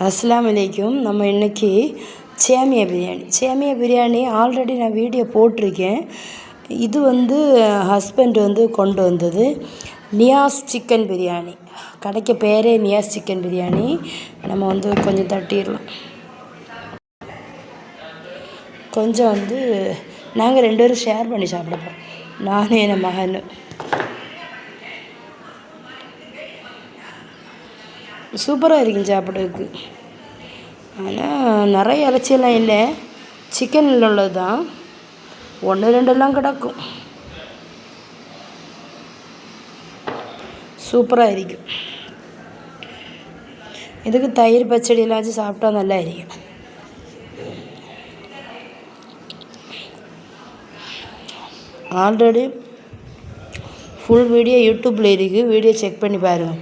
அஸ்ஸலாமு அலைக்கும். நம்ம இன்றைக்கி சேமியா பிரியாணி ஆல்ரெடி நான் வீடியோ போட்டிருக்கேன். இது ஹஸ்பண்ட் கொண்டு வந்தது. நியாஸ் சிக்கன் பிரியாணி, கடைக்கு பேரே நியாஸ் சிக்கன் பிரியாணி. நம்ம கொஞ்சம் தட்டிடலாம். கொஞ்சம் நாங்கள் 2 பேரும் ஷேர் பண்ணி சாப்பிடுவோம், நானும் என் மகன். சூப்பராக இருக்கும் சாப்பிட்றதுக்கு. ஆனால் நிறைய இறைச்சியெல்லாம் இல்லை, சிக்கனில் உள்ளது தான். 1 2 கிடக்கும். சூப்பராக இருக்கும். இதுக்கு தயிர் பச்சடியெல்லாம் வச்சு சாப்பிட்டா நல்லா இருக்கும். ஆல்ரெடி ஃபுல் வீடியோ யூடியூப்பில் இருக்குது, வீடியோ செக் பண்ணி பாருங்கள்.